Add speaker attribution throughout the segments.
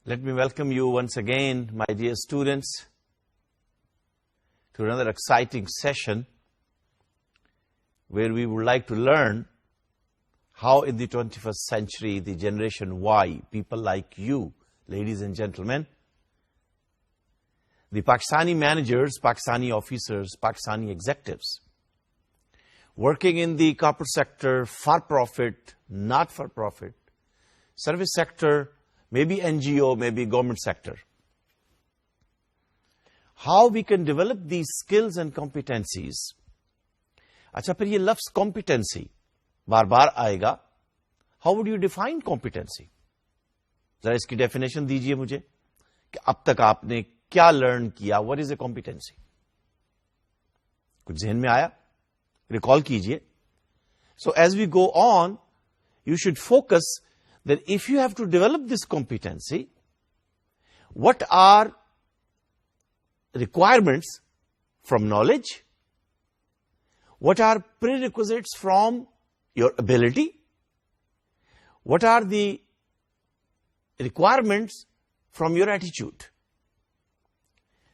Speaker 1: Let me welcome you once again, my dear students, to another exciting session where we would like to learn how in the 21st century, the Generation Y, people like you, ladies and gentlemen, the Pakistani managers, Pakistani officers, Pakistani executives, working in the corporate sector, for-profit, not-for-profit, service sector, maybe NGO, maybe government sector, how we can develop these skills and competencies. अच्छा, फिर ये लफ्ज competency बार बार आएगा. How would you define competency? जरा इसकी definition दीजिए मुझे कि अब तक आपने क्या learn किया. What is a competency? कुछ ज़हन में आया? Recall कीजिए. So as we go on, you should focus that if you have to develop this competency, what are requirements from knowledge? What are prerequisites from your ability? What are the requirements from your attitude?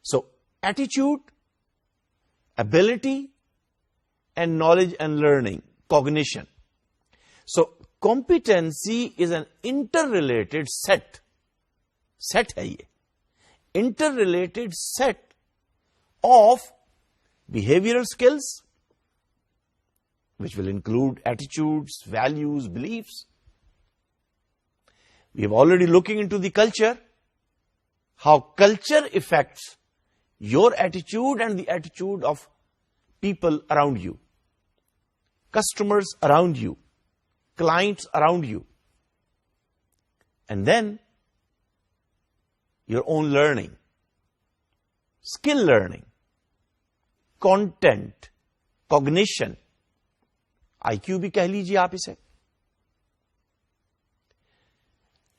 Speaker 1: So, attitude, ability, and knowledge and learning, cognition. So, competency is an interrelated set. Set है ये. Interrelated set of behavioral skills, which will include attitudes, values, beliefs. We have already looking into the culture, how culture affects your attitude and the attitude of people around you, customers around you, clients around you. And then your own learning, skill learning, content, cognition, IQ भी कह लीजिए आप इसे.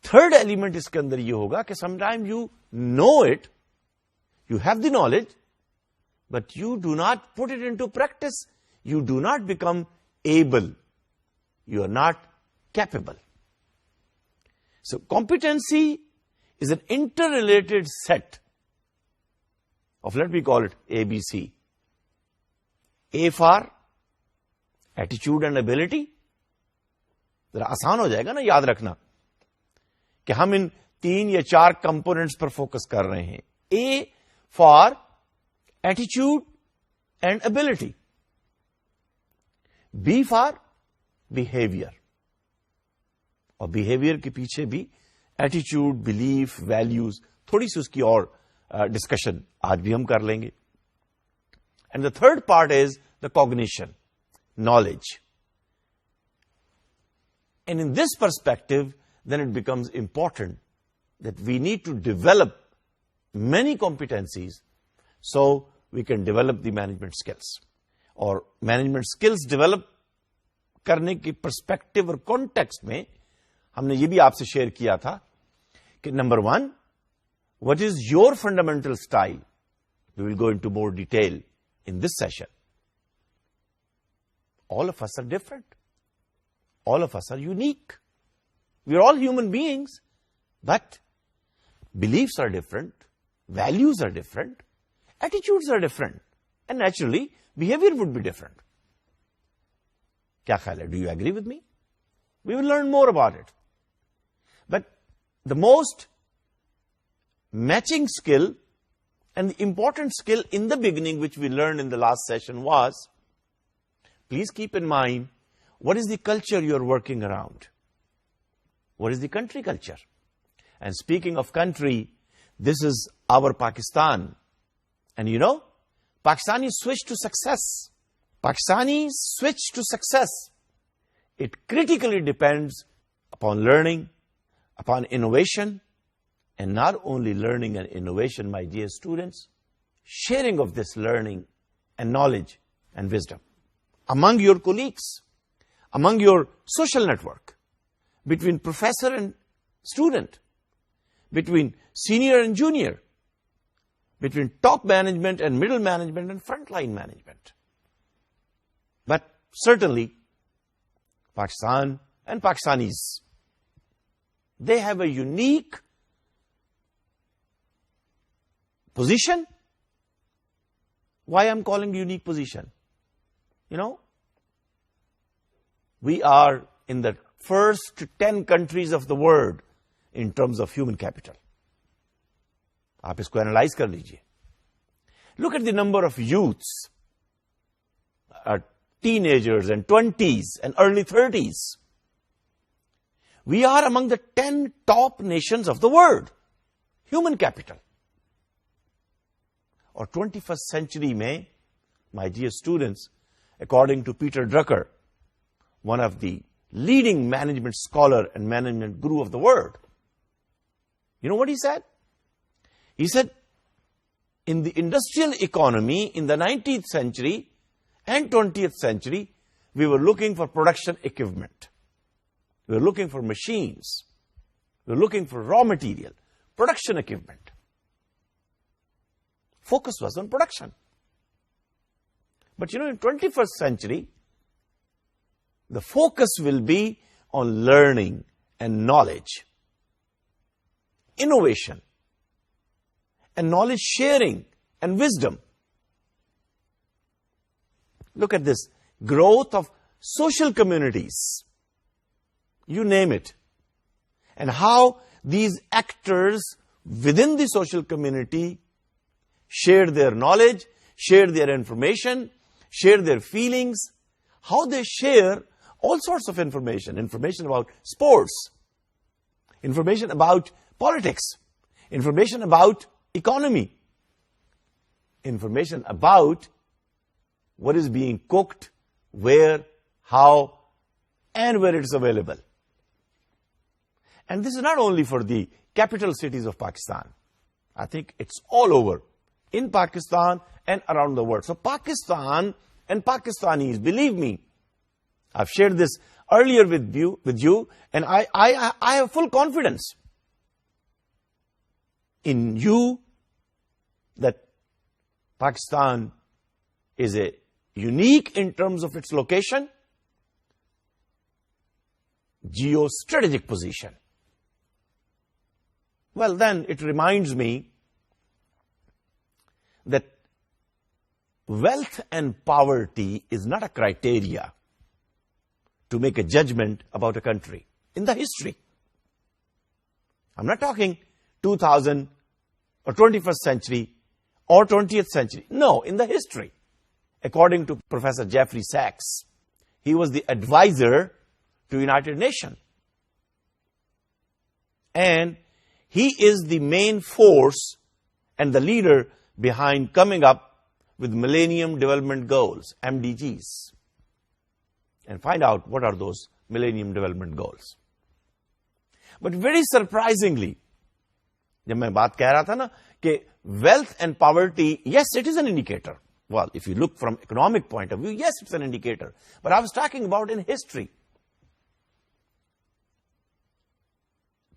Speaker 1: Third element इसके अंदर ये होगा कि sometimes you know it, you have the knowledge, but you do not put it into practice. You do not become able. You are not capable. So, competency is an interrelated set of, let me call it ABC. A for attitude and ability. जरा आसान हो जाएगा ना याद रखना कि हम इन 3 या 4 कंपोनेंट्स पर फोकस कर रहे हैं. A for attitude and ability. B for behavior. और behavior के पीछे भी attitude, belief, values, थोड़ी सी उसकी और discussion आज भी हम कर लेंगे. And the third part is the cognition, knowledge. And in this perspective, then it becomes important that we need to develop many competencies so we can develop the management skills. और management skills develop करने की perspective और context में हमने ये भी आपसे share किया था कि number 1, what is your fundamental style? We will go into more detail in this session. All of us are different. All of us are unique. We are all human beings, but beliefs are different, values are different, attitudes are different, and naturally, behavior would be different. क्या ख्याल है? Do you agree with me? We will learn more about it. But the most matching skill and the important skill in the beginning, which we learned in the last session, was, please keep in mind, what is the culture you are working around? What is the country culture? And speaking of country, this is our Pakistan. And you know, Pakistani switch to success. Pakistanis switch to success. It critically depends upon learning, upon innovation, and not only learning and innovation, my dear students, sharing of this learning and knowledge and wisdom among your colleagues, among your social network, between professor and student, between senior and junior, between top management and middle management and frontline management. But certainly, Pakistan and Pakistanis, they have a unique position. Why I'm calling unique position? We are in the first 10 countries of the world in terms of human capital. आप इसको analyse कर लीजिए. Look at the number of youths, teenagers and 20s and early 30s. We are among the 10 top nations of the world. Human capital. Or 21st century में, my dear students, according to Peter Drucker, one of the leading management scholar and management guru of the world, you know what he said? He said, in the industrial economy in the 19th century and 20th century, we were looking for production equipment. We were looking for machines. We were looking for raw material, production equipment. Focus was on production. But in 21st century, the focus will be on learning and knowledge, innovation, and knowledge sharing and wisdom. Look at this. Growth of social communities. You name it. And how these actors within the social community share their knowledge, share their information, share their feelings, how they share all sorts of information. Information about sports, information about politics, information about economy, information about what is being cooked, where, how, and where it is available. And this is not only for the capital cities of Pakistan. I think it's all over, in Pakistan and around the world. So Pakistan and Pakistanis, believe me, I've shared this earlier with you, and I have full confidence in you that Pakistan is a unique in terms of its location, geostrategic position. Well, then it reminds me that wealth and poverty is not a criteria to make a judgment about a country in the history. I'm not talking 2000 or 21st century or 20th century. No, in the history. According to Professor Jeffrey Sachs, he was the advisor to United Nations. And he is the main force and the leader behind coming up with Millennium Development Goals, MDGs. And find out what are those Millennium Development Goals. But very surprisingly, जब मैं बात कह रहा था ना कि wealth and poverty, yes, it is an indicator. Well, if you look from economic point of view, yes, it's an indicator. But I was talking about in history.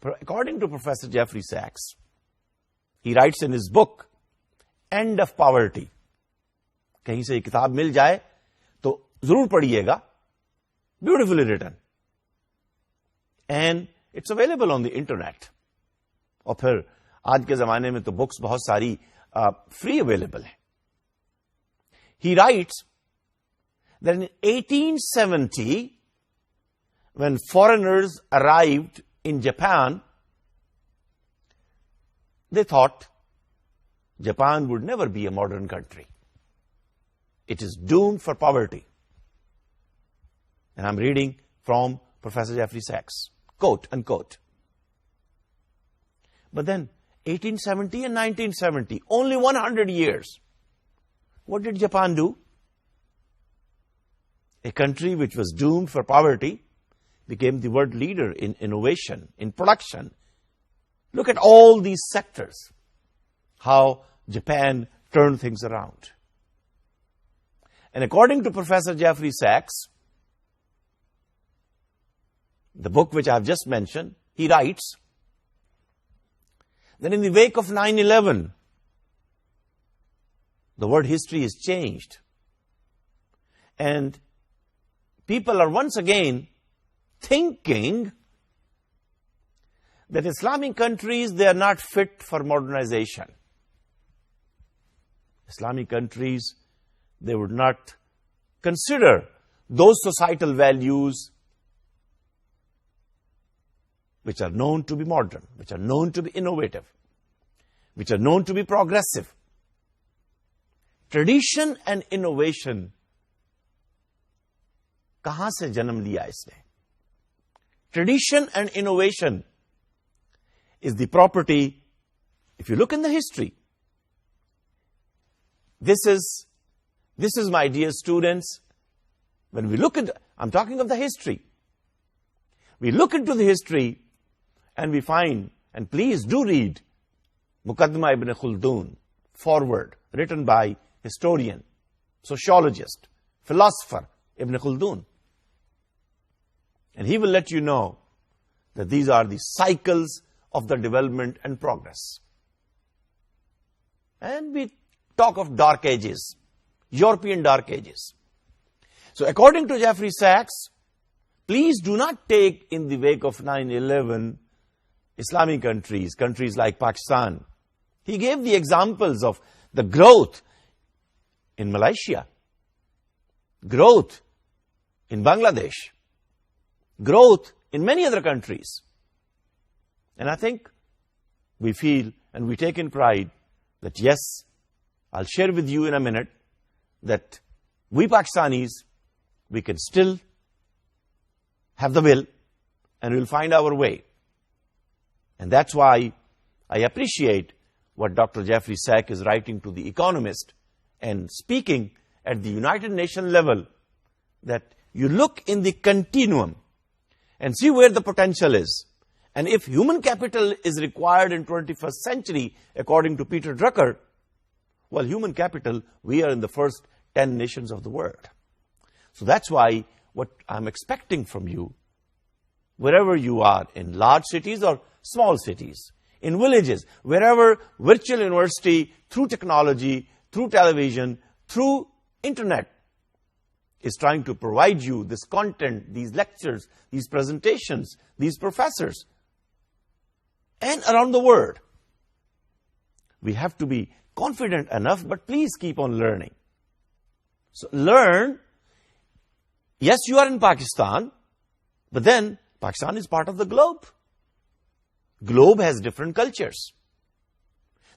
Speaker 1: According to Professor Jeffrey Sachs, he writes in his book, End of Poverty. कहीं से ये किताब मिल जाए तो जरूर पढ़िएगा. Beautifully written. And it's available on the internet. और फिर आज के जमाने में तो बुक्स बहुत सारी free available है. He writes that in 1870, when foreigners arrived in Japan, they thought Japan would never be a modern country. It is doomed for poverty. And I'm reading from Professor Jeffrey Sachs, quote, unquote. But then, 1870 and 1970, only 100 years. What did Japan do? A country which was doomed for poverty became the world leader in innovation, in production. Look at all these sectors, how Japan turned things around. And according to Professor Jeffrey Sachs, the book which I've just mentioned, he writes that in the wake of 9/11, the world history is changed. And people are once again thinking that Islamic countries, they are not fit for modernization. Islamic countries, they would not consider those societal values which are known to be modern, which are known to be innovative, which are known to be progressive. Tradition and innovation, kahan se janam liya isne? Tradition and innovation is the property, if you look in the history, this is, my dear students, when we look at, I'm talking of the history. We look into the history and we find, and please do read Muqaddimah Ibn Khaldun, foreword, written by historian, sociologist, philosopher Ibn Khaldun. And he will let you know that these are the cycles of the development and progress. And we talk of dark ages, European dark ages. So according to Jeffrey Sachs, please do not take in the wake of 9/11 Islamic countries, countries like Pakistan. He gave the examples of the growth in Malaysia, growth in Bangladesh, growth in many other countries. And I think we feel and we take in pride that yes, I'll share with you in a minute that we Pakistanis, we can still have the will and we'll find our way. And that's why I appreciate what Dr. Jeffrey Sachs is writing to The Economist and speaking at the United Nations level, that you look in the continuum and see where the potential is. And if human capital is required in 21st century, according to Peter Drucker, well, human capital, we are in the first 10 nations of the world. So that's why what I'm expecting from you, wherever you are, in large cities or small cities, in villages, wherever virtual university, through technology, through television, through internet, is trying to provide you this content, these lectures, these presentations, these professors, and around the world. We have to be confident enough, but please keep on learning. So learn. Yes, you are in Pakistan, but then Pakistan is part of the globe. Globe has different cultures.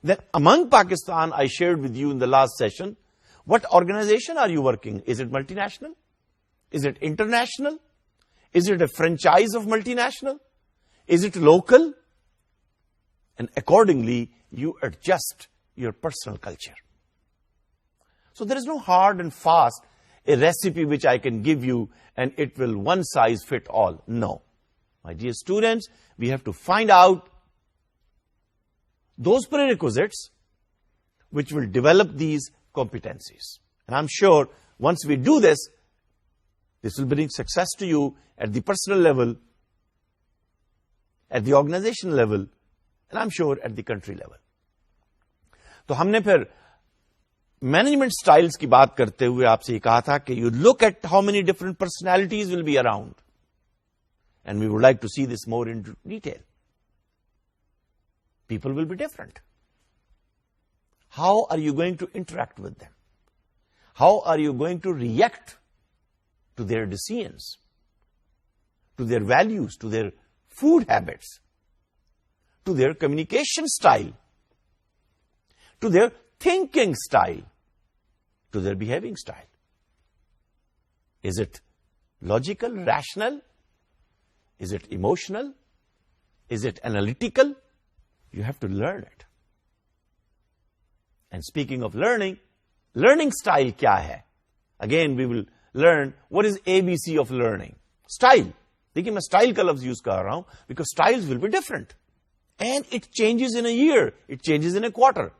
Speaker 1: Then among Pakistan, I shared with you in the last session, what organization are you working? Is it multinational? Is it international? Is it a franchise of multinational? Is it local? And accordingly, you adjust your personal culture. So there is no hard and fast, a recipe which I can give you and it will one size fit all. No. My dear students, we have to find out those prerequisites which will develop these competencies. And I'm sure once we do this, this will bring success to you at the personal level, at the organization level, and I'm sure at the country level. तो हमने फिर management styles की बात करते हुए आपसे ये कहा था कि you look at how many different personalities will be around, and we would like to see this more in detail. People will be different. How are you going to interact with them? How are you going to react to their decisions, to their values, to their food habits, to their communication style, to their thinking style, to their behaving style? Is it logical, rational? Is it emotional? Is it analytical? You have to learn it. And speaking of learning, learning style kya hai? Again, we will learn what is ABC of learning. Style. देखिए मैं style का लफ्ज use कर रहा हूं because styles will be different. And it changes in a year. It changes in a quarter.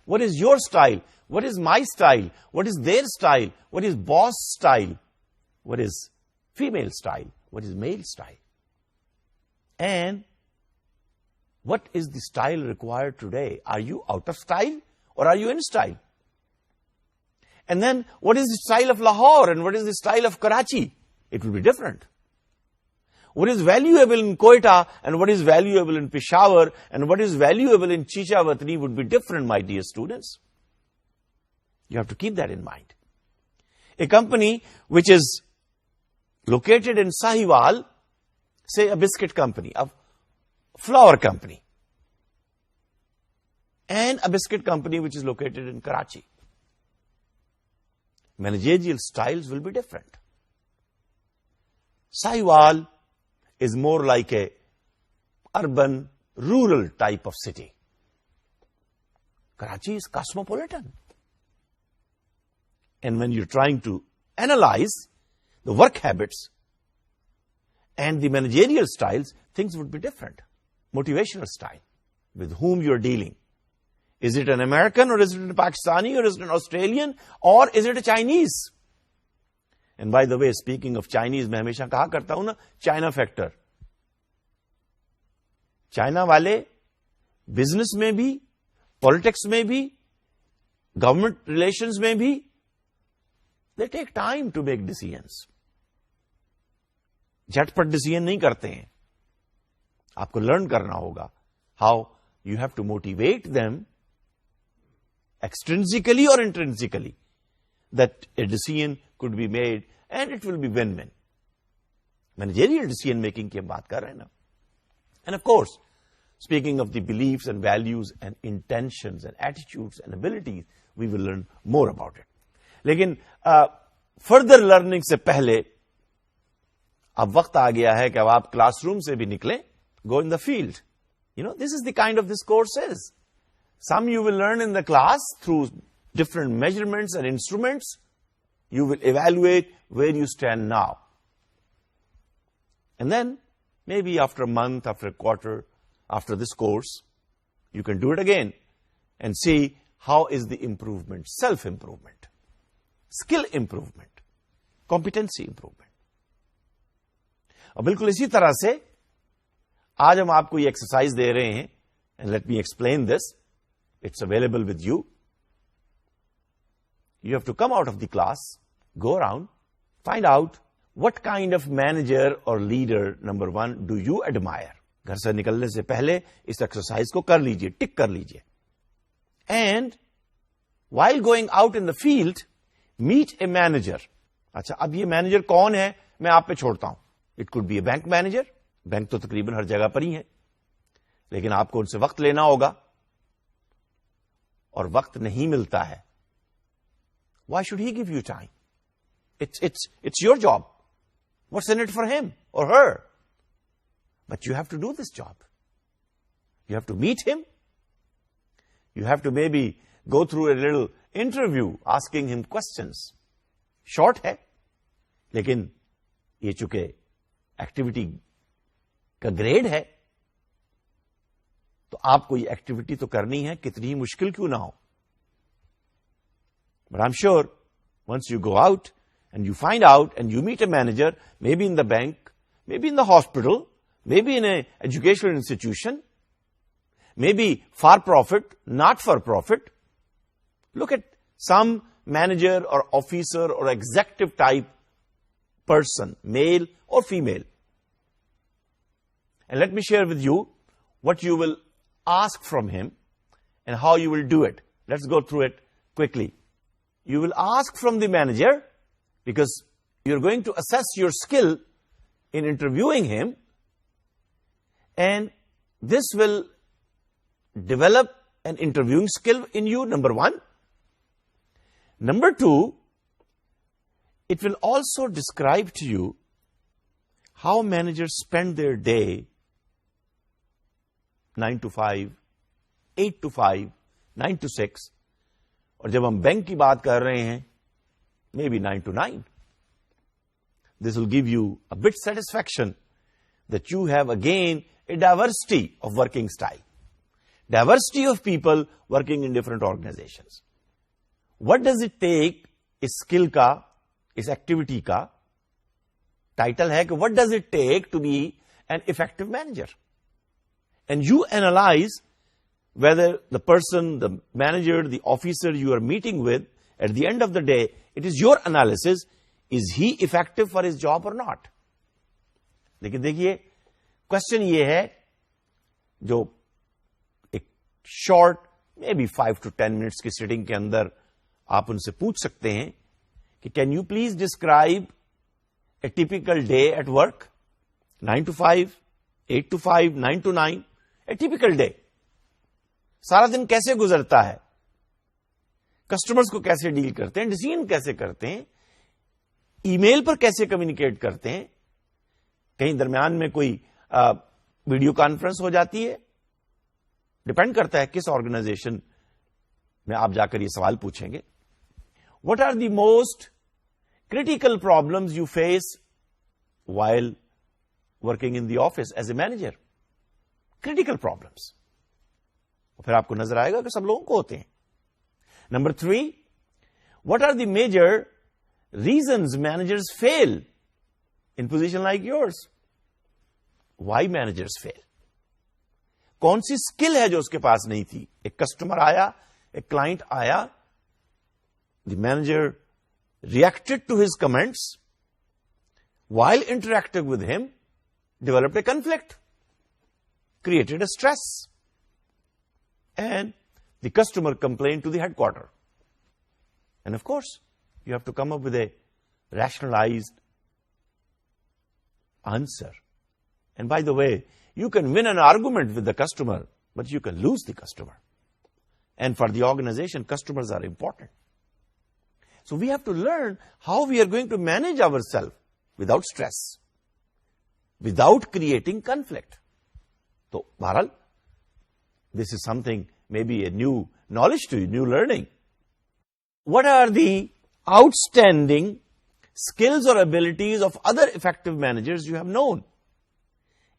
Speaker 1: What is your style? What is my style? What is their style? What is boss style? What is female style? What is male style? And what is the style required today? Are you out of style or are you in style? And then what is the style of Lahore and what is the style of Karachi? It will be different. What is valuable in Quetta and what is valuable in Peshawar and what is valuable in Chicha Watani would be different, my dear students. You have to keep that in mind. A company which is located in Sahiwal, say a biscuit company, a flour company, and a biscuit company which is located in Karachi, managerial styles will be different. Sahiwal is more like a urban, rural type of city. Karachi is cosmopolitan. And when you're trying to analyze the work habits and the managerial styles, things would be different. Motivational style, with whom you're dealing. Is it an American, or is it a Pakistani, or is it an Australian, or is it a Chinese? And by the way, speaking of Chinese, मैं हमेशा कहा करता हूं ना, China factor. China वाले business में भी, politics में भी, government relations में भी, they take time to make decisions. झटपट डिसीजन नहीं करते हैं. आपको लर्न करना होगा how you have to motivate them extrinsically or intrinsically that a decision could be made and it will be win-win. Managerial decision making की हम बात कर रहे हैं ना. And of course, speaking of the beliefs and values and intentions and attitudes and abilities, we will learn more about it. लेकिन further learning से पहले अब वक्त आ गया है कि अब आप क्लासरूम से भी निकलें. Go in the field. You know, this is the kind of this course is. Some you will learn in the class through different measurements and instruments. You will evaluate where you stand now. And then, maybe after a month, after a quarter, after this course, you can do it again and see how is the improvement, self-improvement, skill improvement, competency improvement. और बिल्कुल इसी तरह से आज हम आपको ये exercise दे रहे हैं, and let me explain this. It's available with you. You have to come out of the class, go around, find out what kind of manager or leader, number one, do you admire. घर से निकलने से पहले इस exercise को कर लीजिए, टिक कर लीजिए. And while going out in the field, meet a manager. अच्छा, अब ये मैनेजर कौन है मैं आप पे छोड़ता हूं. It could be a bank manager. Bank तो तकरीबन हर जगह पर ही है, लेकिन आपको उनसे वक्त लेना होगा और वक्त नहीं मिलता है. Why should he give you time? It's your job. What's in it for him or her? But you have to do this job. You have to meet him. You have to maybe go through a little interview asking him questions. Short है, लेकिन ये चूंकि activity का grade है, तो आपको ये activity तो करनी है, कितनी ही मुश्किल क्यों ना हो. But I'm sure once you go out and you find out and you meet a manager, maybe in the bank, maybe in the hospital, maybe in an educational institution, maybe for profit, not for profit. Look at some manager or officer or executive type person, male or female. And let me share with you what you will ask from him and how you will do it. Let's go through it quickly. You will ask from the manager because you're going to assess your skill in interviewing him, and this will develop an interviewing skill in you, number one. Number two, it will also describe to you how managers spend their day, 9 to 5, 8 to 5, 9 to 6, और जब हम bank की बात कर रहे हैं, maybe 9 to 9. This will give you a bit satisfaction that you have again a diversity of working style. Diversity of people working in different organizations. What does it take इस skill का, इस activity का title है कि what does it take to be an effective manager? And you analyze whether the person, the manager, the officer you are meeting with, at the end of the day, it is your analysis, is he effective for his job or not? लेकिन देखिए, question ये है, जो एक short, maybe 5 to 10 minutes की sitting के अंदर आप उनसे पूछ सकते हैं कि can you please describe A typical day at work, 9 to 5, 8 to 5, 9 to 9, A typical day. सारा दिन कैसे गुजरता है, कस्टमर्स को कैसे डील करते हैं, डिसीजन कैसे करते हैं, ईमेल पर कैसे कम्युनिकेट करते हैं, कहीं दरमियान में कोई वीडियो कॉन्फ्रेंस हो जाती है. डिपेंड करता है किस ऑर्गेनाइजेशन में आप जाकर ये सवाल पूछेंगे. What are the most critical problems you face while working in the office as a manager. Critical problems. फिर आपको नजर आएगा कि सब लोगों को होते हैं. Number 3, what are the major reasons managers fail in position like yours. Why managers fail. कौन सी स्किल है जो उसके पास नहीं थी. एक कस्टमर आया, एक क्लाइंट आया, the manager reacted to his comments, while interacting with him, developed a conflict, created a stress, and the customer complained to the headquarters. And of course, you have to come up with a rationalized answer. And by the way, you can win an argument with the customer, but you can lose the customer. And for the organization, customers are important. So we have to learn how we are going to manage ourselves without stress, without creating conflict. So, Bharal, this is something, maybe a new knowledge to you, new learning. What are the outstanding skills or abilities of other effective managers you have known?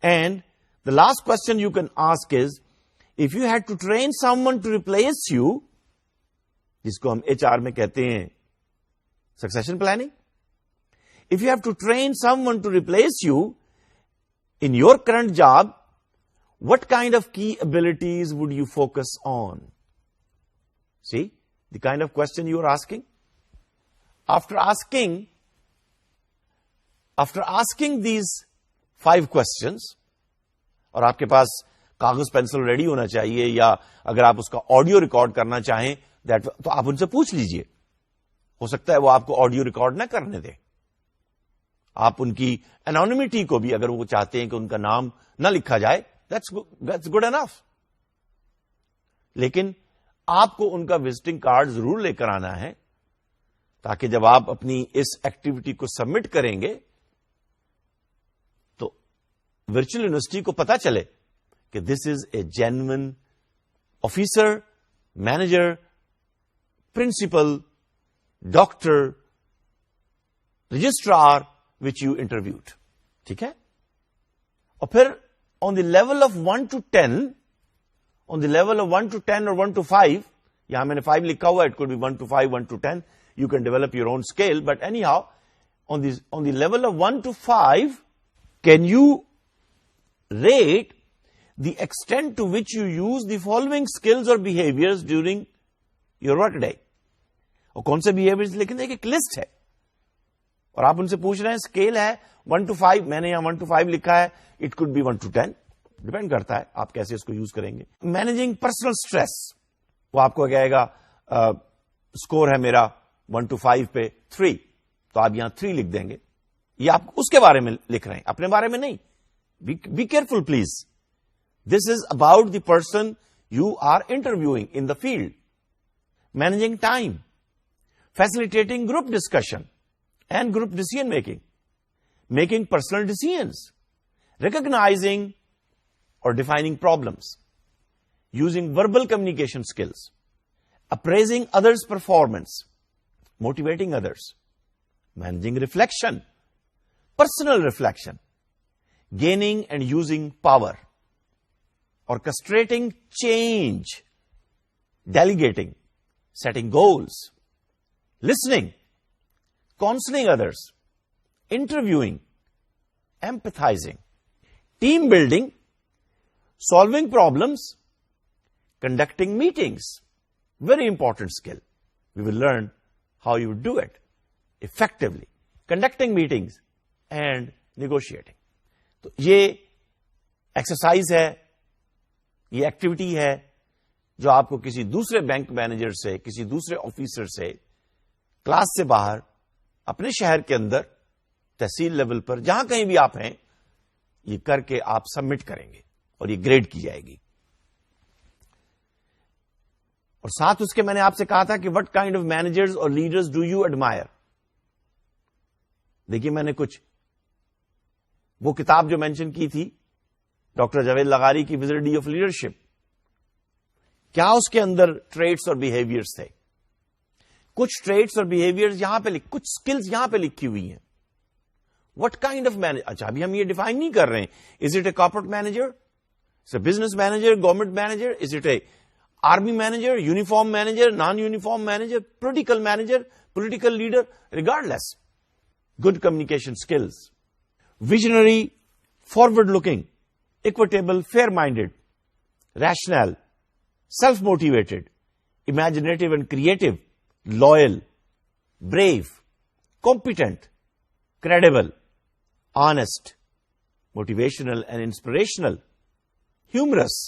Speaker 1: And the last question you can ask is, if you had to train someone to replace you, जिसको हम HR में कहते हैं succession planning. If you have to train someone to replace you in your current job, what kind of key abilities would you focus on? See, the kind of question you are asking. After asking these 5 questions, और आपके पास कागज pencil ready होना चाहिए, या अगर आप उसका audio record करना चाहें तो आप उनसे पूछ लीजिए. हो सकता है वो आपको ऑडियो रिकॉर्ड ना करने दे. आप उनकी एनोनिमिटी को भी, अगर वो चाहते हैं कि उनका नाम ना लिखा जाए, दैट्स गुड एनफ. लेकिन आपको उनका विजिटिंग कार्ड जरूर लेकर आना है, ताकि जब आप अपनी इस एक्टिविटी को सबमिट करेंगे तो वर्चुअल यूनिवर्सिटी को पता चले कि this is a genuine officer, manager, principal, doctor, registrar which you interviewed. ठीक है. और फिर on the level of 1 to 10, on the level of 1 to 10 और 1 to 5, यहां मैंने 5 लिखा हुआ, it could be 1 to 5, 1 to 10, you can develop your own scale, but anyhow, on the level of 1 to 5, can you rate the extent to which you use the following skills or behaviors during your work day? और कौन से behaviours, लेकिन एक list है और आप उनसे पूछ रहे हैं. स्केल है 1 to 5, मैंने यहां 1 to 5 लिखा है, it could be 1 to 10, depend करता है आप कैसे इसको यूज करेंगे. मैनेजिंग पर्सनल स्ट्रेस, वो आपको कहेगा स्कोर है मेरा 1 to 5 पे 3, तो आप यहां 3 लिख देंगे. ये आप उसके बारे में लिख रहे हैं, अपने बारे में नहीं. Be careful please. This is about the person you are interviewing in the field. Managing time, facilitating group discussion and group decision making personal decisions, recognizing or defining problems, using verbal communication skills, appraising others' performance, motivating others, managing reflection, personal reflection, gaining and using power, orchestrating change, delegating, setting goals, listening, counseling others, interviewing, empathizing, team building, solving problems, conducting meetings. Very important skill. We will learn how you do it effectively. Conducting meetings and negotiating. तो ये exercise है, ये activity है जो आपको किसी दूसरे bank manager से, किसी दूसरे ऑफिसर से, क्लास से बाहर, अपने शहर के अंदर, तहसील लेवल पर, जहां कहीं भी आप हैं, ये करके आप सबमिट करेंगे और ये ग्रेड की जाएगी। और साथ उसके मैंने आपसे कहा था कि व्हाट काइंड ऑफ मैनेजर्स और लीडर्स डू यू एडमायर। देखिए, मैंने कुछ वो किताब जो मेंशन की थी डॉक्टर जावेद लगारी की विजिबिलिटी ऑफ लीडरशिप, क्या उसके अंदर ट्रेट्स और बिहेवियर्स थे? कुछ ट्रेट्स और बिहेवियर्स यहां पे कुछ स्किल्स यहां पे लिखी हुई हैं। व्हाट काइंड ऑफ मैनेजर, अच्छा अभी हम ये डिफाइन नहीं कर रहे हैं, is it a corporate manager, is a business manager, government manager, is it A army manager, uniform manager, non uniform manager, manager, political leader, regardless, good communication skills, visionary, forward-looking, equitable, fair-minded, rational, self-motivated, imaginative and creative, loyal, brave, competent, credible, honest, motivational and inspirational, humorous,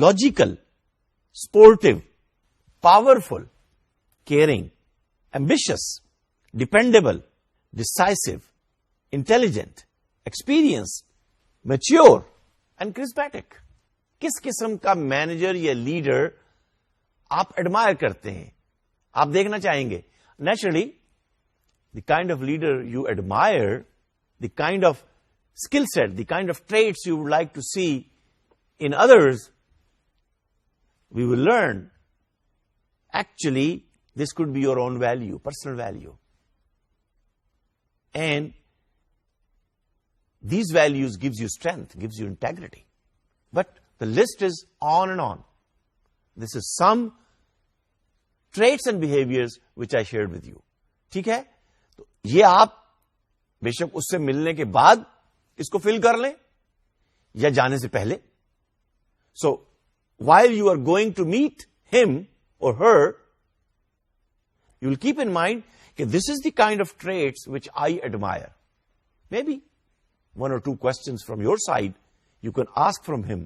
Speaker 1: logical, sportive, powerful, caring, ambitious, dependable, decisive, intelligent, experience, mature and charismatic. किस किस्म का manager या leader आप admire करते हैं, आप देखना चाहेंगे? Naturally the kind of leader you admire, the kind of skill set, the kind of traits you would like to see in others, we will learn actually this could be your own value, personal value, and these values gives you strength, gives you integrity. But the list is on and on. This is some traits and behaviors which I shared with you. ठीक है? तो ये आप बेशक उससे मिलने के बाद इसको फिल कर लें या जाने से पहले. So while you are going to meet him or her, you will keep in mind that this is the kind of traits which I admire. Maybe one or two questions from your side you can ask from him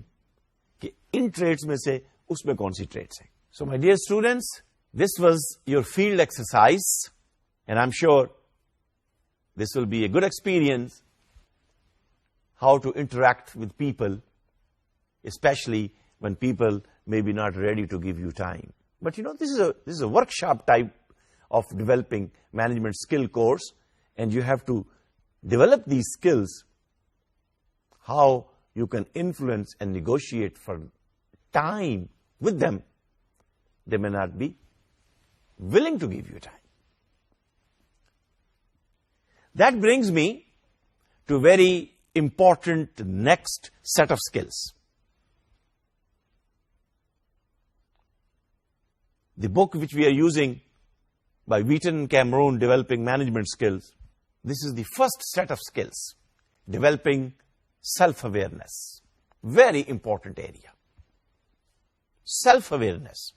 Speaker 1: कि इन traits में से उसमें कौन सी traits हैं. So my dear students, this was your field exercise, and I'm sure this will be a good experience how to interact with people, especially when people may be not ready to give you time. But you know, this is a workshop type of developing management skill course, and you have to develop these skills, how you can influence and negotiate for time with them. They may not be willing to give you time. That brings me to a very important next set of skills. The book which we are using by Wheaton and Cameron, Developing Management Skills, this is the first set of skills, developing self-awareness. Very important area. Self-awareness.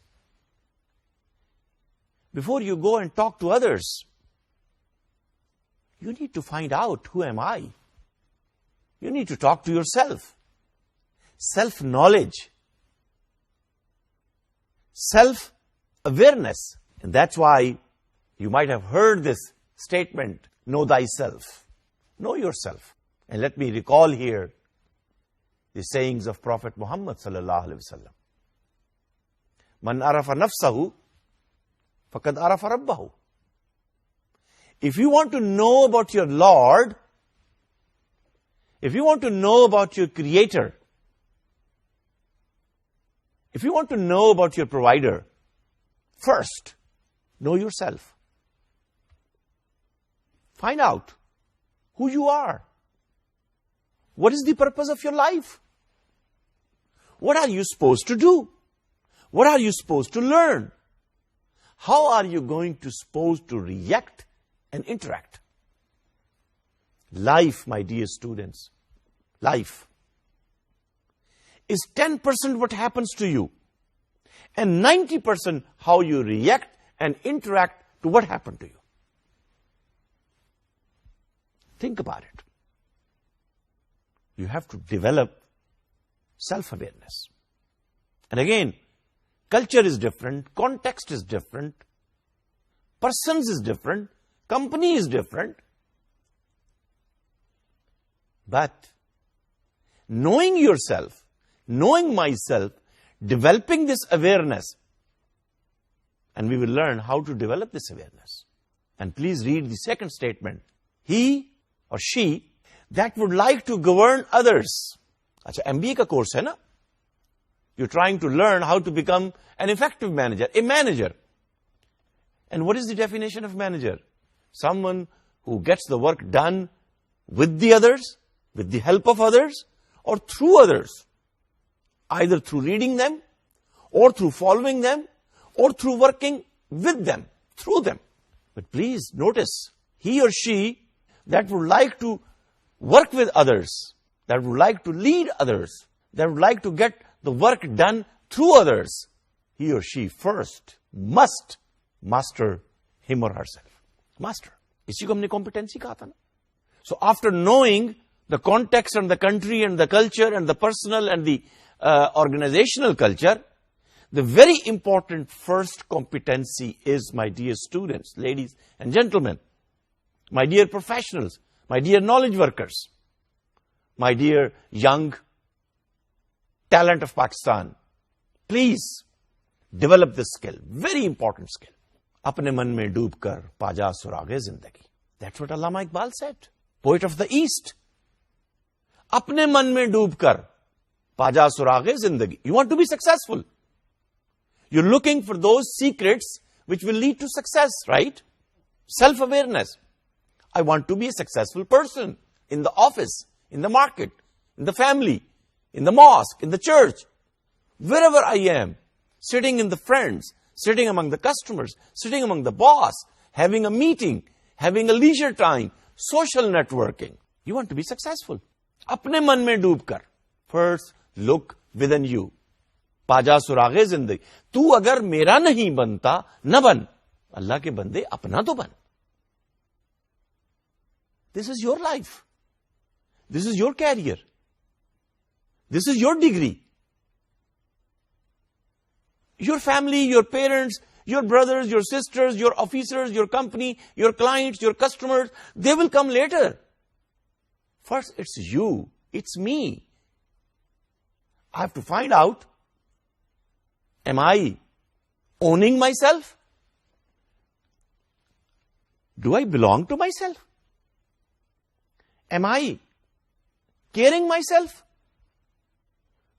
Speaker 1: Before you go and talk to others, you need to find out, who am I? You need to talk to yourself. Self-knowledge. Self-awareness. And that's why you might have heard this statement, know thyself. Know yourself. And let me recall here the sayings of Prophet Muhammad sallallahu alaihi wasallam. Man arafa nafsahu, faqad arafa rabbahu. If you want to know about your Lord, if you want to know about your Creator, if you want to know about your provider, first, know yourself. Find out who you are. What is the purpose of your life? What are you supposed to do? What are you supposed to learn? How are you supposed to react and interact? Life, my dear students, life is 10% what happens to you and 90% how you react and interact to what happened to you. Think about it. You have to develop self-awareness. And again, Culture is different, context is different, persons is different, company is different. But knowing yourself, knowing myself, developing this awareness, and we will learn how to develop this awareness. And please read the second statement. He or she that would like to govern others. Acha, MBA ka course hai na? You're trying to learn how to become an effective manager, a manager. And what is the definition of manager? Someone who gets the work done with the others, with the help of others, or through others. Either through reading them, or through following them, or through working with them, through them. But please notice, he or she that would like to work with others, that would like to lead others, that would like to get the work done through others, he or she first must master him or herself. Master. इसी को हमने competency कहा था ना. So after knowing the context and the country and the culture and the personal and the organizational culture, the very important first competency is, my dear students, ladies and gentlemen, my dear professionals, my dear knowledge workers, my dear young talent of Pakistan, please develop this skill, very important skill. अपने मन में डूब कर पाजा सुरागे जिंदगी. That's what Allama Iqbal said, poet of the East. अपने मन में डूब कर पाजा सुरागे जिंदगी. You want to be successful. You're looking for those secrets which will lead to success, right? Self-awareness. I want to be a successful person in the office, in the market, in the family, in the mosque, in the church, wherever I am, sitting in the friends, sitting among the customers, sitting among the boss, having a meeting, having a leisure time, social networking. You want to be successful. अपने मन में डूब कर. First, look within you. पाजा सुरागे जिंदगी. तू अगर मेरा नहीं बनता, न बन. अल्लाह के बंदे अपना तो बन. This is your life. This is your career. This is your degree. Your family, your parents, your brothers, your sisters, your officers, your company, your clients, your customers, they will come later. First, it's you. It's me. I have to find out, am I owning myself? Do I belong to myself? Am I caring myself?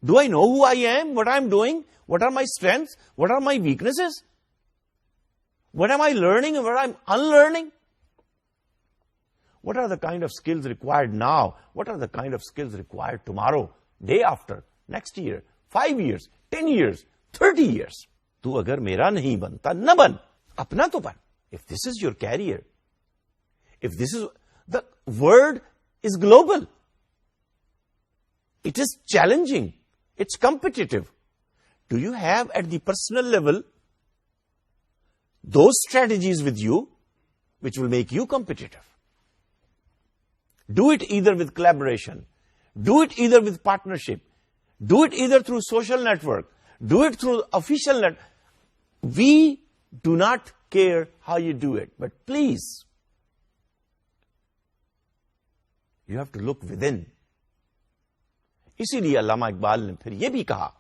Speaker 1: Do I know who I am, what I'm doing? What are my strengths? What are my weaknesses? What am I learning and what I'm unlearning? What are the kind of skills required now? What are the kind of skills required tomorrow, day after, next year, 5 years, 10 years, 30 years? तू अगर मेरा नहीं बनता, न बन. अपना तो बन. If this is your career, if this is, the world is global. It is challenging. It's competitive. Do you have at the personal level those strategies with you which will make you competitive? Do it either with collaboration. Do it either with partnership. Do it either through social network. Do it through official network. We do not care how you do it. But please, you have to look within. इसीलिए अल्लामा इकबाल ने फिर यह भी कहा,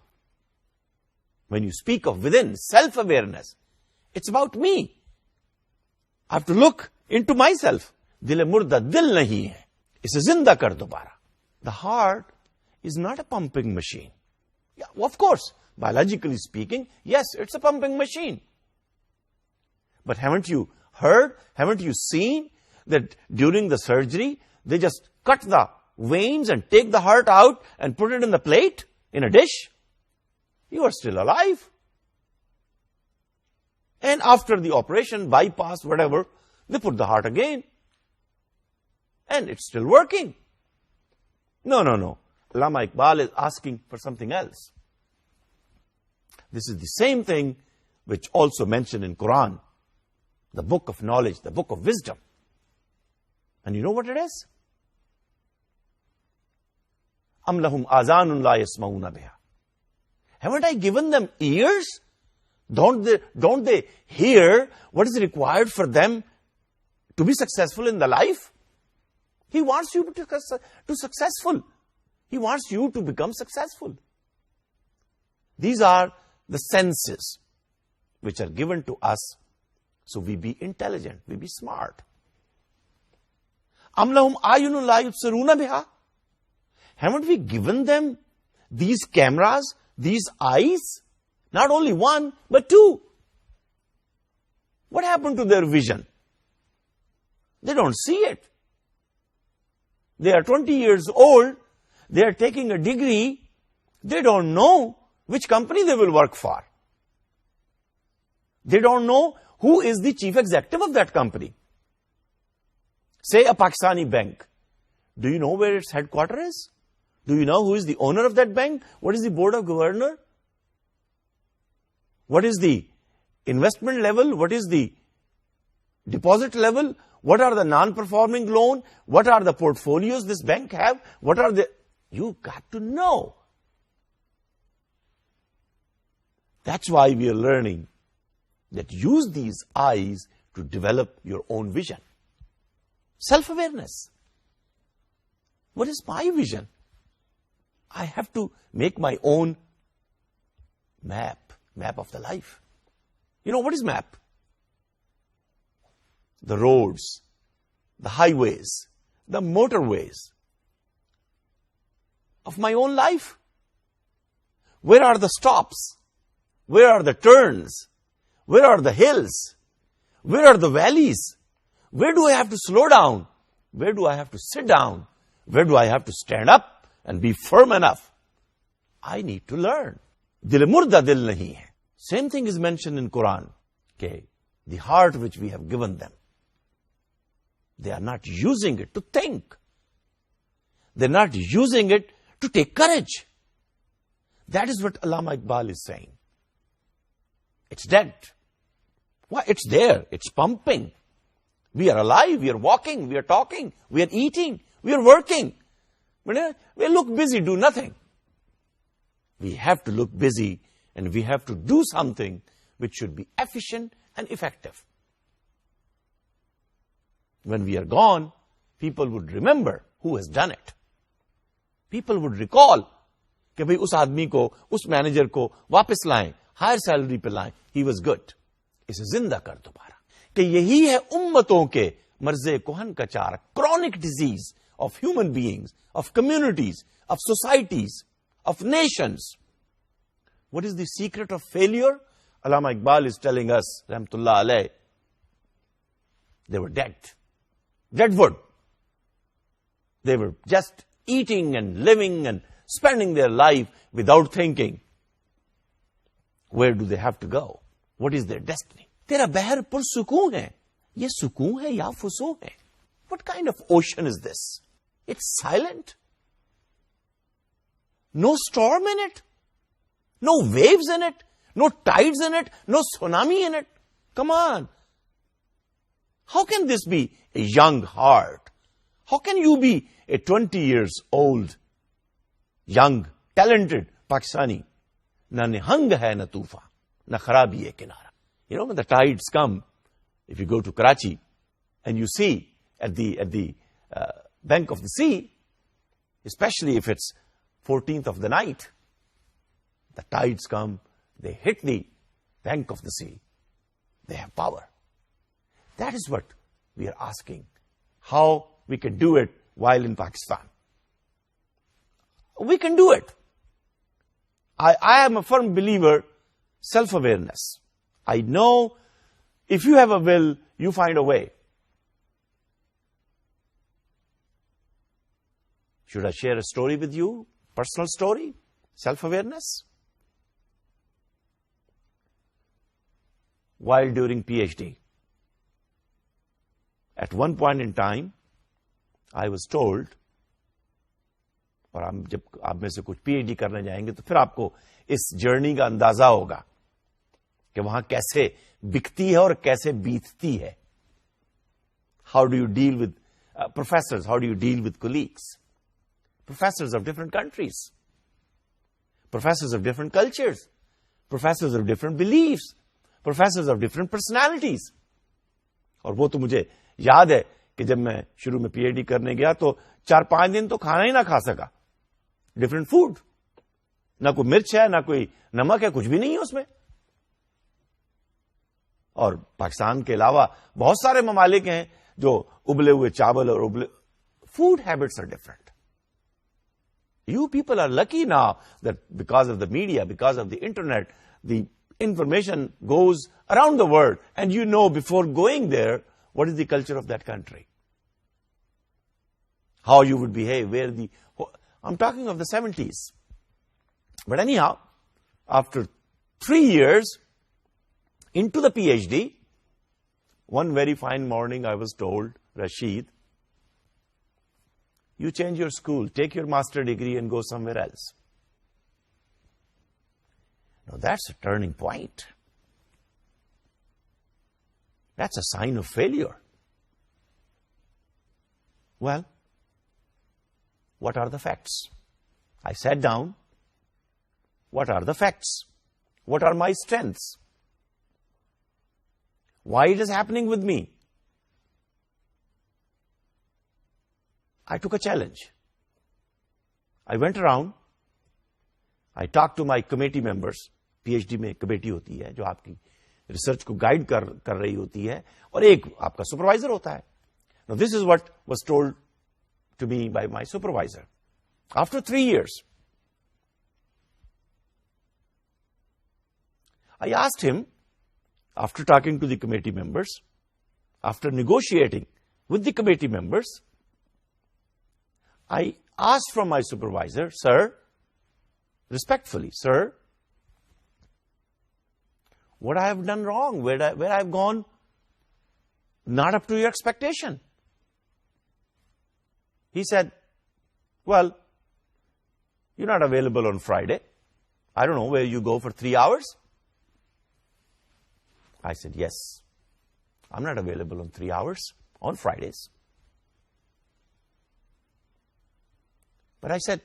Speaker 1: when you speak of within, self-awareness, it's about me. I have to look into myself. दिल मुर्दा दिल नहीं है, इसे जिंदा कर दोबारा. The heart is not a pumping machine. Yeah, of course, biologically speaking, yes, it's a pumping machine. But haven't you heard, haven't you seen that during the surgery, they just cut the veins and take the heart out and put it in the plate, in a dish? You are still alive. And after the operation, bypass, whatever, they put the heart again. And it's still working. No. Allama Iqbal is asking for something else. This is the same thing which also mentioned in Quran, the book of knowledge, the book of wisdom. And you know what it is? Am lahum azanun la yasmauna biha. Haven't I given them ears Don't they hear what is required for them to be successful in the life? He wants you to successful. He wants you to become successful. These are the senses which are given to us so we be intelligent, we be smart. Am lahum ayunun la yubsiruna biha? Haven't we given them these cameras, these eyes? Not only one, but two. What happened to their vision? They don't see it. They are 20 years old. They are taking a degree. They don't know which company they will work for. They don't know who is the chief executive of that company. Say a Pakistani bank. Do you know where its headquarters is? Do you know who is the owner of that bank? What is the board of governor? What is the investment level? What is the deposit level? What are the non-performing loan? What are the portfolios this bank have? What are the... You got to know. That's why we are learning that use these eyes to develop your own vision. Self-awareness. What is my vision? I have to make my own map of the life. You know, what is map? The roads, the highways, the motorways of my own life. Where are the stops? Where are the turns? Where are the hills? Where are the valleys? Where do I have to slow down? Where do I have to sit down? Where do I have to stand up and be firm enough? I need to learn. Dil murda dil nahi hai. Same thing is mentioned in Quran. Okay, the heart which we have given them. They are not using it to think. They're not using it to take courage. That is what Allama Iqbal is saying. It's dead. Why? It's there. It's pumping. We are alive. We are walking. We are talking. We are eating. We are working. But we look busy, do nothing. We have to look busy and we have to do something which should be efficient and effective. When we are gone, people would remember who has done it. People would recall कि भाई उस आदमी को, उस manager को वापस लाएं, higher salary पे लाएं, he was good. इसे जिंदा कर दोबारा. कि यही है उम्मतों के मर्ज़े कोहन का चार, chronic disease of human beings, of communities, of societies, of nations. What is the secret of failure? Allama Iqbal is telling us, Rahmatullah alayh, they were dead. Dead wood. They were just eating and living and spending their life without thinking. Where do they have to go? What is their destiny? Tera bahar pur sukoon hai. Ye sukoon hai ya fusoon hai. What kind of ocean is this? It's silent. No storm in it. No waves in it. No tides in it. No tsunami in it. Come on. How can this be a young heart? How can you be a 20 years old, young, talented Pakistani? Na nihang hai na tufan, na kharabi hai kinara. You know, when the tides come, if you go to Karachi and you see at the bank of the sea, especially if it's 14th of the night, the tides come, they hit the bank of the sea. They have power. That is what we are asking. How we can do it while in Pakistan. We can do it. I am a firm believer, self-awareness. I know if you have a will, you find a way. Should I share a story with you? Personal story? Self-awareness? While during PhD, at one point in time, I was told, और हम जब आप में से कुछ PhD करने जाएंगे तो फिर आपको इस जर्नी का अंदाजा होगा कि वहां कैसे बिकती है और कैसे बीतती है. How do you deal with professors? How do you deal with colleagues? Professors of different countries, professors of different cultures, professors of different beliefs, professors of different personalities. और वो तो मुझे याद है कि जब मैं शुरू में पीएचडी करने गया तो 4-5 दिन तो खाना ही ना खा सका. डिफरेंट फूड, ना कोई मिर्च है, ना कोई नमक है, कुछ भी नहीं है उसमें. और पाकिस्तान के अलावा बहुत सारे ममालिक हैं जो उबले हुए चावल और उबले food habits are different. You people are lucky now that because of the media, because of the internet, the information goes around the world and you know before going there what is the culture of that country. How you would behave, where the... I'm talking of the 70s. But anyhow, after 3 years into the PhD, one very fine morning I was told, Rashid, you change your school, take your master degree and go somewhere else. Now that's a turning point. That's a sign of failure. Well, what are the facts? I sat down. What are the facts? What are my strengths? Why it is happening with me? I took a challenge. I went around. I talked to my committee members. PhD में committee होती है जो आपकी research को guide कर रही होती है और एक आपका सुपरवाइजर होता है. Now this is what was told to me by my supervisor. After 3 years, I asked him, after talking to the committee members, after negotiating with the committee members, I asked from my supervisor, sir, respectfully, sir, what I have done wrong, where I have gone not up to your expectation. He said, well, you're not available on Friday. I don't know where you go for 3 hours. I said, yes, I'm not available on 3 hours on Fridays. But I said,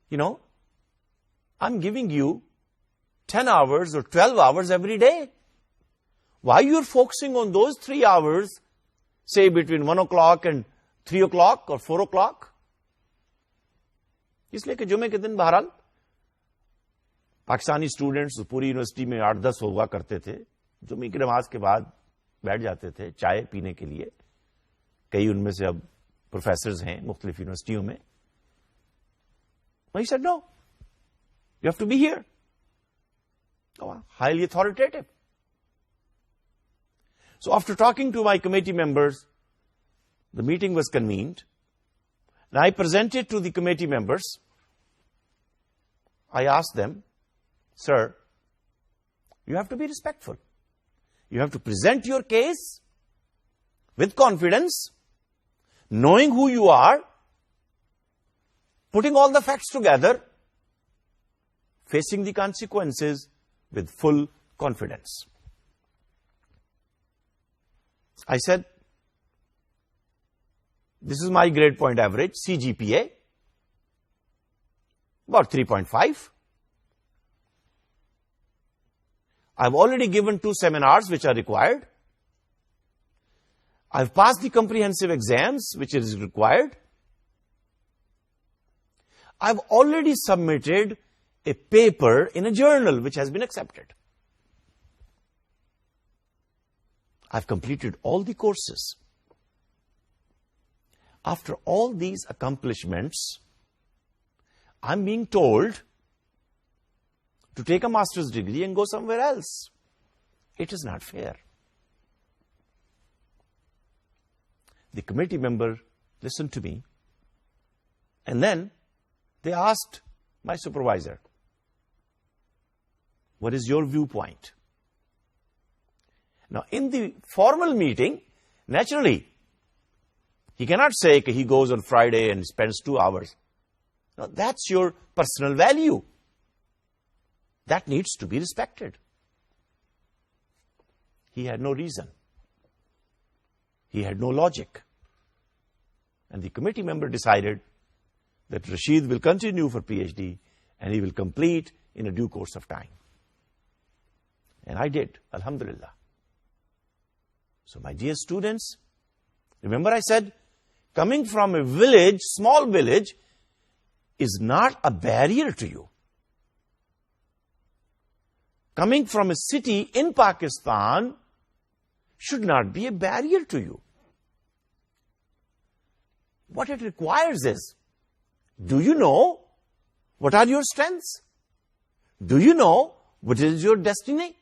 Speaker 1: you know, I'm giving you 10 hours or 12 hours every day. Why you're focusing on those 3 hours, say between 1 o'clock and 3 o'clock or 4 o'clock? इसलिए कि जुमे के दिन बहरहाल Pakistani students पूरी university में 8-10 हुआ करते थे. जुमे की नमाज के बाद बैठ जाते थे चाय पीने के लिए. कई उनमें से अब प्रोफेसर्स हैं मुख्तलिफ यूनिवर्सिटियों में. He said, no, you have to be here. Oh, highly authoritative. So after talking to my committee members, the meeting was convened, and I presented to the committee members. I asked them, sir, you have to be respectful. You have to present your case with confidence, knowing who you are, putting all the facts together, facing the consequences with full confidence. I said, this is my grade point average, CGPA, about 3.5. I've already given 2 seminars which are required. I've passed the comprehensive exams which is required. I've already submitted a paper in a journal which has been accepted. I've completed all the courses. After all these accomplishments, I'm being told to take a master's degree and go somewhere else. It is not fair. The committee member listened to me, and then they asked my supervisor, what is your viewpoint? Now, in the formal meeting, naturally, he cannot say that he goes on Friday and spends 2 hours. Now, that's your personal value. That needs to be respected. He had no reason. He had no logic. And the committee member decided that Rashid will continue for PhD and he will complete in a due course of time. And I did, alhamdulillah. So my dear students, remember I said, coming from a village, small village, is not a barrier to you. Coming from a city in Pakistan should not be a barrier to you. What it requires is, do you know what are your strengths? Do you know what is your destiny?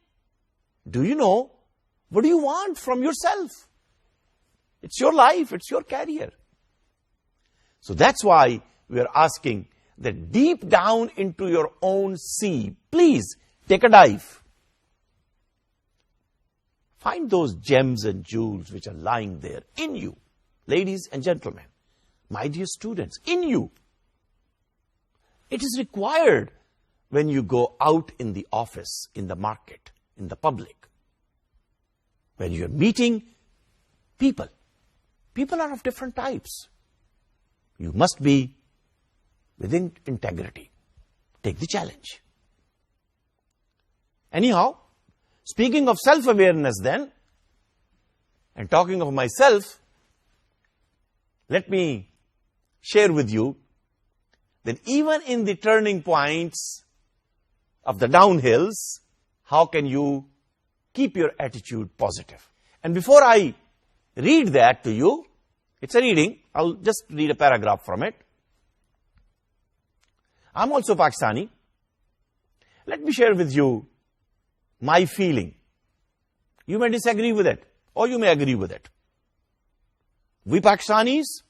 Speaker 1: Do you know what do you want from yourself? It's your life, it's your career. So that's why we are asking that deep down into your own sea, please take a dive. Find those gems and jewels which are lying there in you. Ladies and gentlemen, my dear students, in you. It is required when you go out in the office, in the market, in the public. When you're meeting people. People are of different types. You must be within integrity. Take the challenge. Anyhow, speaking of self-awareness then, and talking of myself, let me share with you that even in the turning points of the downhills, how can you keep your attitude positive? And before I read that to you, it's a reading, I'll just read a paragraph from it. I'm also Pakistani. Let me share with you my feeling. You may disagree with it, or you may agree with it. We Pakistanis,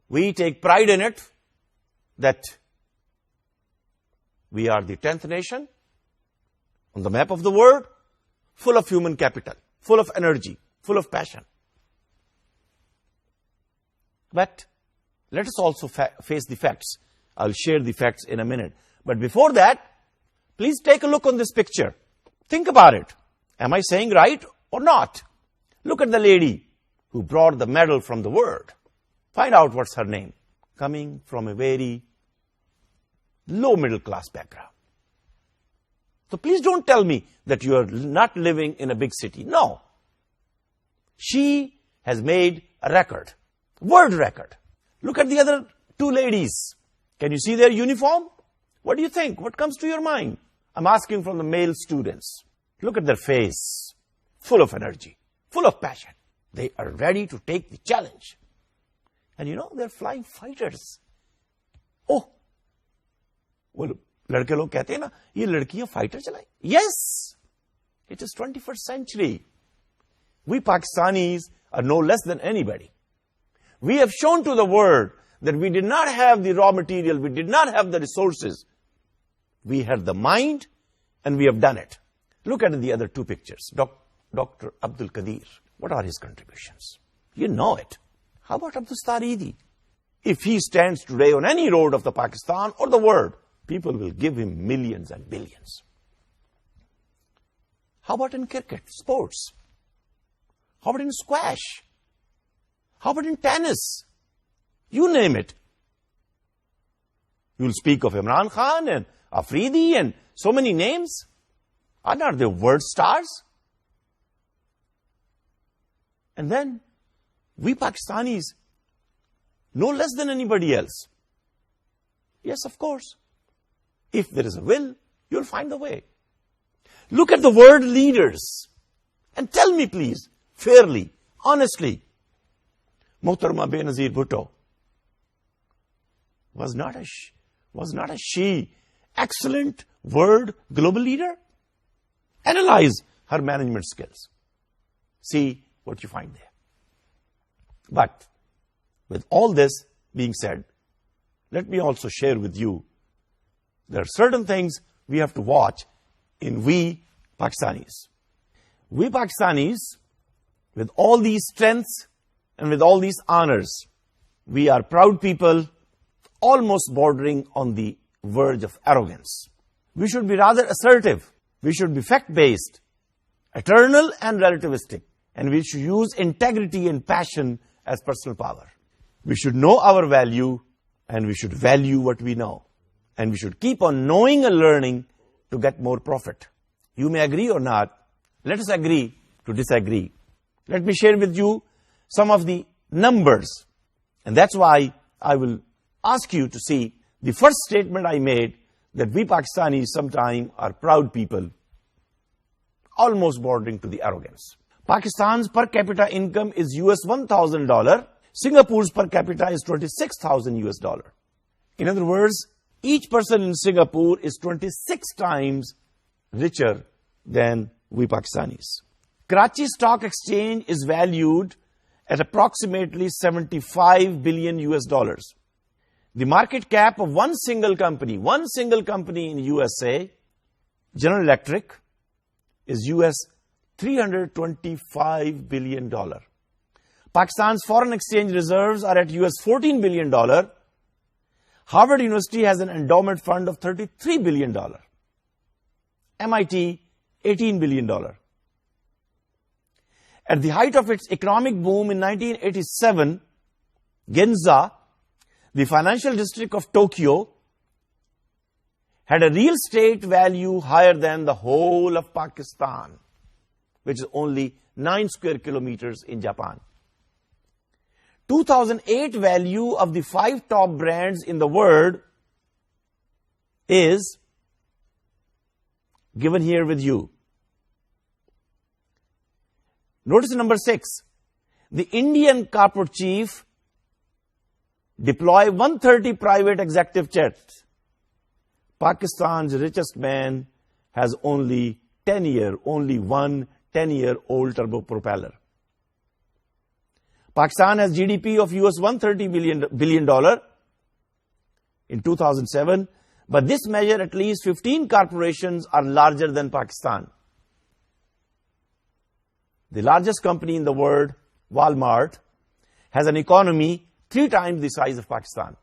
Speaker 1: we take pride in it that we are the 10th nation on the map of the world, full of human capital, full of energy, full of passion. But let us also face the facts. I'll share the facts in a minute. But before that, please take a look on this picture. Think about it. Am I saying right or not? Look at the lady who brought the medal from the world. Find out what's her name. Coming from a very low middle class background. So please don't tell me that you are not living in a big city. No. She has made a record. World record. Look at the other two ladies. Can you see their uniform? What do you think? What comes to your mind? I'm asking from the male students. Look at their face. Full of energy. Full of passion. They are ready to take the challenge. And you know, they're flying fighters. Oh, well, लड़के लोग कहते हैं ना, ये लड़कियां fighter चलाएं. Yes, it is 21st century. We Pakistanis are no less than anybody. We have shown to the world that we did not have the raw material, we did not have the resources. We had the mind, and we have done it. Look at the other two pictures. Dr. Abdul Qadir. What are his contributions? You know it. How about Abdul Staridi? If he stands today on any road of the Pakistan or the world, people will give him millions and billions. How about in cricket, sports? How about in squash? How about in tennis? You name it. You'll speak of Imran Khan and Afridi and so many names. Are not they world stars? And then, we Pakistanis, no less than anybody else. Yes, of course. If there is a will, you'll find the way. Look at the world leaders. And tell me, please, fairly, honestly, Muhtarama Benazir Bhutto was not a she excellent world global leader? Analyze her management skills. See what you find there. But with all this being said, let me also share with you, there are certain things we have to watch in we Pakistanis. We Pakistanis, with all these strengths and with all these honors, we are proud people, almost bordering on the verge of arrogance. We should be rather assertive. We should be fact-based, eternal and relativistic, and we should use integrity and passion as personal power. We should know our value, and we should value what we know. And we should keep on knowing and learning to get more profit. You may agree or not. Let us agree to disagree. Let me share with you some of the numbers. And that's why I will ask you to see the first statement I made, that we Pakistanis sometimes are proud people, almost bordering to the arrogance. Pakistan's per capita income is US $1,000. Singapore's per capita is $26,000. In other words, each person in Singapore is 26 times richer than we Pakistanis. Karachi Stock Exchange is valued at approximately $75 billion US. The market cap of one single company in USA, General Electric, is US $325 billion. Pakistan's foreign exchange reserves are at US $14 billion. Harvard University has an endowment fund of $33 billion. MIT, $18 billion. At the height of its economic boom in 1987, Ginza, the financial district of Tokyo, had a real estate value higher than the whole of Pakistan, which is only 9 square kilometers in Japan. 2008 value of the 5 top brands in the world is given here with you. Notice number 6. The Indian corporate chief deploy 130 private executive jets. Pakistan's richest man has only one 10-year-old turbopropeller. Pakistan has GDP of US $130 billion in 2007, but this measure at least 15 corporations are larger than Pakistan. The largest company in the world, Walmart, has an economy 3 times the size of Pakistan.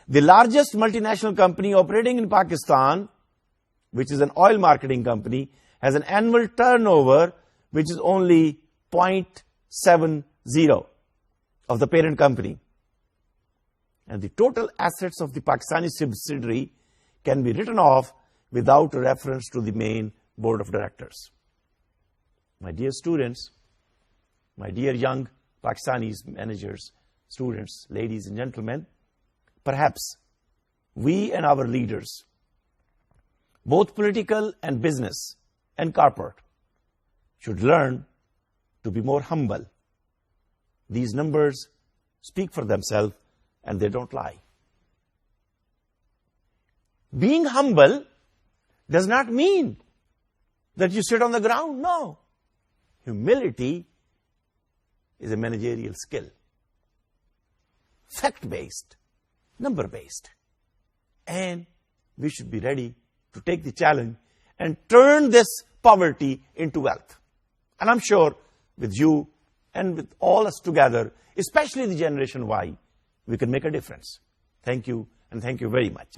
Speaker 1: The largest multinational company operating in Pakistan, which is an oil marketing company, has an annual turnover which is only 0.70 of the parent company. And the total assets of the Pakistani subsidiary can be written off without a reference to the main board of directors. My dear students, my dear young Pakistanis, managers, students, ladies and gentlemen, perhaps we and our leaders, both political and business and corporate, should learn to be more humble. These numbers speak for themselves and they don't lie. Being humble does not mean that you sit on the ground. No. Humility is a managerial skill. Fact-based, number-based. And we should be ready to take the challenge and turn this poverty into wealth. And I'm sure with you and with all us together, especially the Generation Y, we can make a difference. Thank you, and thank you very much.